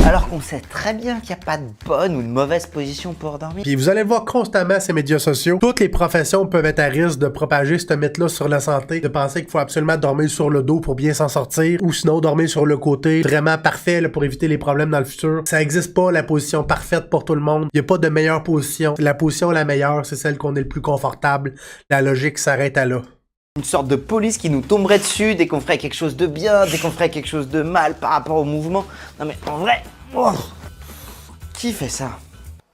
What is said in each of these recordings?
Alors qu'on sait très bien qu'il n'y a pas de bonne ou de mauvaise position pour dormir. Puis vous allez voir constamment ces médias sociaux, toutes les professions peuvent être à risque de propager ce mythe-là sur la santé, de penser qu'il faut absolument dormir sur le dos pour bien s'en sortir, ou sinon dormir sur le côté, vraiment parfait là, pour éviter les problèmes dans le futur. Ça existe pas la position parfaite pour tout le monde. Il n'y a pas de meilleure position. La position la meilleure, c'est celle qu'on est le plus confortable. La logique s'arrête à là. Une sorte de police qui nous tomberait dessus dès qu'on ferait quelque chose de bien, dès qu'on ferait quelque chose de mal par rapport au mouvement. Non mais en vrai, qui fait ça?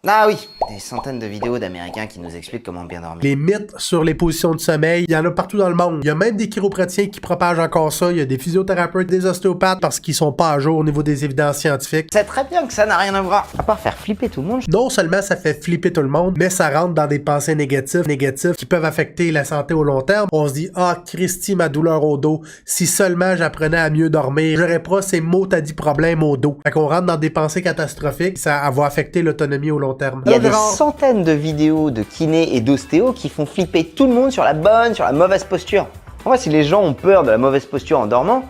Ah oui, des centaines de vidéos d'Américains qui nous expliquent comment bien dormir. Les mythes sur les positions de sommeil, il y en a partout dans le monde. Il y a même des chiropraticiens qui propagent encore ça. Il y a des physiothérapeutes, des ostéopathes parce qu'ils sont pas à jour au niveau des évidences scientifiques. C'est très bien que ça n'a rien à voir. À part faire flipper tout le monde. Non seulement ça fait flipper tout le monde, mais ça rentre dans des pensées négatives qui peuvent affecter la santé au long terme. On se dit, ah, Christy, ma douleur au dos. Si seulement j'apprenais à mieux dormir, j'aurais pas ces mots t'as dit problèmes au dos. Fait qu'on rentre dans des pensées catastrophiques. Ça va affecter l'autonomie au long terme. Il y a des centaines de vidéos de kinés et d'ostéos qui font flipper tout le monde sur la bonne, sur la mauvaise posture. En vrai, si les gens ont peur de la mauvaise posture en dormant,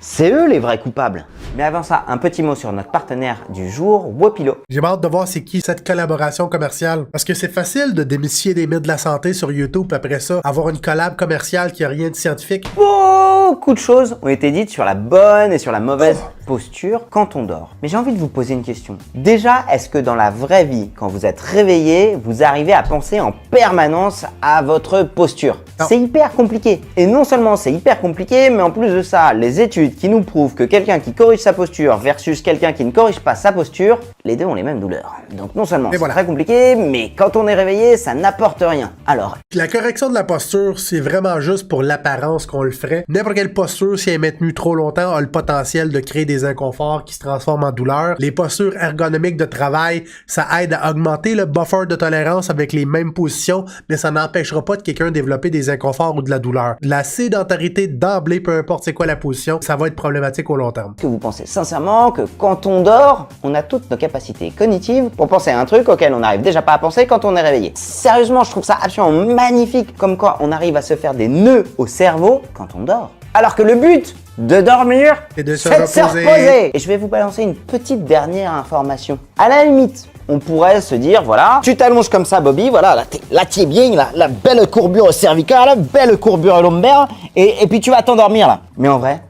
c'est eux les vrais coupables. Mais avant ça, un petit mot sur notre partenaire du jour, Wopilo. J'ai hâte de voir c'est qui cette collaboration commerciale. Parce que c'est facile de démystifier des mythes de la santé sur YouTube, après ça, avoir une collab commerciale qui a rien de scientifique. Beaucoup de choses ont été dites sur la bonne et sur la mauvaise posture quand on dort. Mais j'ai envie de vous poser une question. Déjà, est-ce que dans la vraie vie, quand vous êtes réveillé, vous arrivez à penser en permanence à votre posture? C'est hyper compliqué. Et non seulement c'est hyper compliqué, mais en plus de ça, les études qui nous prouvent que quelqu'un qui corrige sa posture versus quelqu'un qui ne corrige pas sa posture, les deux ont les mêmes douleurs. Donc non seulement c'est très compliqué, mais quand on est réveillé, ça n'apporte rien. Alors, la correction de la posture, c'est vraiment juste pour l'apparence qu'on le ferait. N'importe quelle posture, si elle est maintenue trop longtemps, a le potentiel de créer des inconforts qui se transforment en douleur. Les postures ergonomiques de travail, ça aide à augmenter le buffer de tolérance avec les mêmes positions, mais ça n'empêchera pas de quelqu'un développer des inconforts ou de la douleur. La sédentarité d'emblée, peu importe c'est quoi la position, ça va être problématique au long terme. Que vous pensez sincèrement que quand on dort, on a toutes nos capacités cognitives pour penser à un truc auquel on n'arrive déjà pas à penser quand on est réveillé. Sérieusement, je trouve ça absolument magnifique, comme quoi on arrive à se faire des nœuds au cerveau quand on dort. Alors que le but de dormir, c'est de se reposer. Et je vais vous balancer une petite dernière information. À la limite, on pourrait se dire, voilà, tu t'allonges comme ça, Bobby, voilà, là tu es bien, la belle courbure cervicale, la belle courbure lombaire, et puis tu vas t'endormir là. Mais en vrai,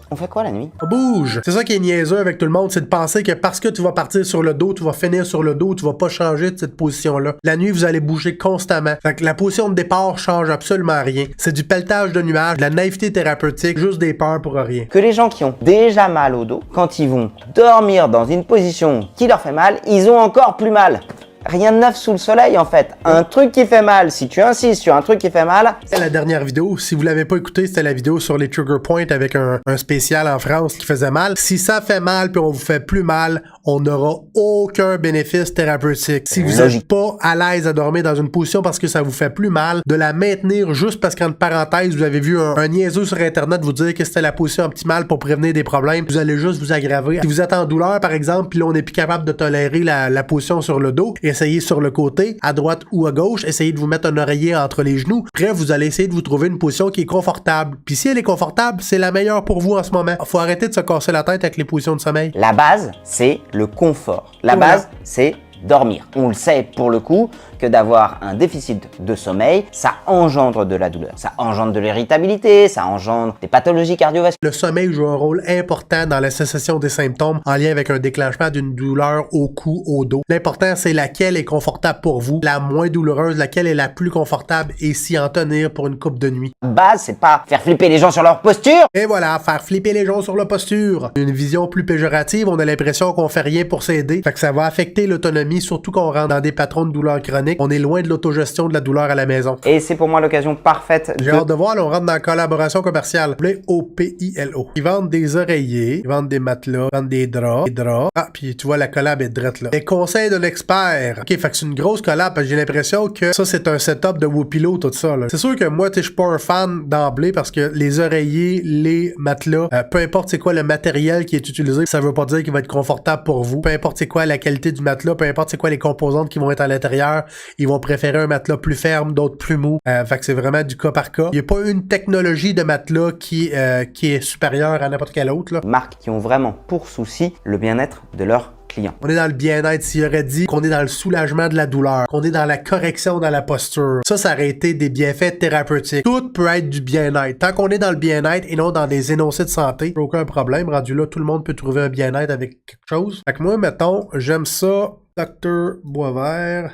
on fait quoi la nuit? On bouge! C'est ça qui est niaiseux avec tout le monde, c'est de penser que parce que tu vas partir sur le dos, tu vas finir sur le dos, tu vas pas changer de cette position-là. La nuit, vous allez bouger constamment. Fait que la position de départ change absolument rien. C'est du pelletage de nuages, de la naïveté thérapeutique, juste des peurs pour rien. Que les gens qui ont déjà mal au dos, quand ils vont dormir dans une position qui leur fait mal, ils ont encore plus mal. Rien de neuf sous le soleil en fait. Un truc qui fait mal, si tu insistes sur un truc qui fait mal... C'est la dernière vidéo. Si vous l'avez pas écouté, c'était la vidéo sur les trigger points avec un spécial en France qui faisait mal. Si ça fait mal puis on vous fait plus mal, on n'aura aucun bénéfice thérapeutique. Si vous n'êtes pas à l'aise à dormir dans une position parce que ça vous fait plus mal, de la maintenir juste parce qu'en parenthèse, vous avez vu un niaiseux sur Internet vous dire que c'était la position optimale pour prévenir des problèmes, vous allez juste vous aggraver. Si vous êtes en douleur, par exemple, puis là, on n'est plus capable de tolérer la position sur le dos, essayez sur le côté, à droite ou à gauche, essayez de vous mettre un oreiller entre les genoux. Bref, vous allez essayer de vous trouver une position qui est confortable. Puis si elle est confortable, c'est la meilleure pour vous en ce moment. Faut arrêter de se casser la tête avec les positions de sommeil. La base, c'est le confort. La base, c'est dormir. On le sait pour le coup que d'avoir un déficit de sommeil, ça engendre de la douleur, ça engendre de l'irritabilité, ça engendre des pathologies cardiovasculaires. Le sommeil joue un rôle important dans la cessation des symptômes en lien avec un déclenchement d'une douleur au cou, au dos. L'important, c'est laquelle est confortable pour vous, la moins douloureuse, laquelle est la plus confortable et s'y en tenir pour une couple de nuit. La base, c'est pas faire flipper les gens sur leur posture. Et voilà, faire flipper les gens sur leur posture. Une vision plus péjorative, on a l'impression qu'on fait rien pour s'aider, fait que ça va affecter l'autonomie, surtout qu'on rentre dans des patrons de douleur chronique. On est loin de l'autogestion de la douleur à la maison. Et c'est pour moi l'occasion parfaite. J'ai hâte de voir, là, on rentre dans la collaboration commerciale. OPILO. Ils vendent des oreillers, ils vendent des matelas, ils vendent des draps. Ah, puis tu vois, la collab est drette là. Les conseils d'un expert. Ok, fait que c'est une grosse collab, parce que j'ai l'impression que ça, c'est un setup de Wopilo, tout ça, là. C'est sûr que moi, je suis pas un fan d'emblée, parce que les oreillers, les matelas, peu importe c'est quoi le matériel qui est utilisé, ça veut pas dire qu'il va être confortable pour vous. Peu importe c'est quoi la qualité du matelas, peu importe c'est quoi les composantes qui vont être à l'intérieur, ils vont préférer un matelas plus ferme, d'autres plus mou. Fait que c'est vraiment du cas par cas. Il n'y a pas une technologie de matelas qui est supérieure à n'importe quelle autre, là. Marques qui ont vraiment pour souci le bien-être de leurs client. On est dans le bien-être. S'il aurait dit qu'on est dans le soulagement de la douleur, qu'on est dans la correction dans la posture, ça aurait été des bienfaits thérapeutiques. Tout peut être du bien-être. Tant qu'on est dans le bien-être et non dans des énoncés de santé, aucun problème. Rendu là, tout le monde peut trouver un bien-être avec quelque chose. Fait que moi, mettons, j'aime ça, Dr. Boisvert,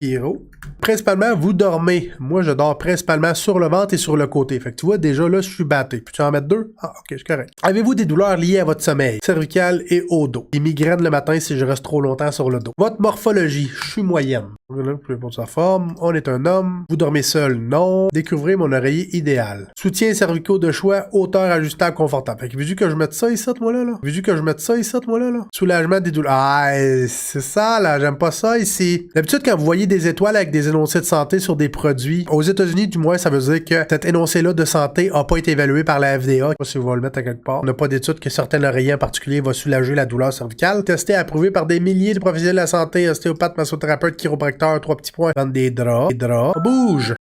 Pierrot. Principalement, vous dormez. Moi, je dors principalement sur le ventre et sur le côté. Fait que tu vois, déjà là, je suis batté. Peux-tu en mettre 2? Ah, ok, c'est correct. Avez-vous des douleurs liées à votre sommeil, cervical et au dos? Des migraines le matin si je reste trop longtemps sur le dos. Votre morphologie, je suis moyenne. Là, pour sa forme, on est un homme. Vous dormez seul? Non. Découvrez mon oreiller idéal. Soutien cervicaux de choix, hauteur ajustable, confortable. Fait que vu que je mette ça ici, moi là. Vu que je mette ça ici, moi là. Soulagement des douleurs. Ah, c'est ça, là. J'aime pas ça ici. D'habitude, quand vous voyez des étoiles avec des énoncés de santé sur des produits, aux États-Unis, du moins, ça veut dire que cet énoncé-là de santé a pas été évalué par la FDA. Je sais pas si vous allez le mettre à quelque part. On n'a pas d'étude que certains oreillers en particulier va soulager la douleur cervicale. Testé et approuvé par des milliers de professionnels de la santé, ostéopathes, massothérapeutes, chiropracteurs, 3 petits points. Vendent des draps. On bouge.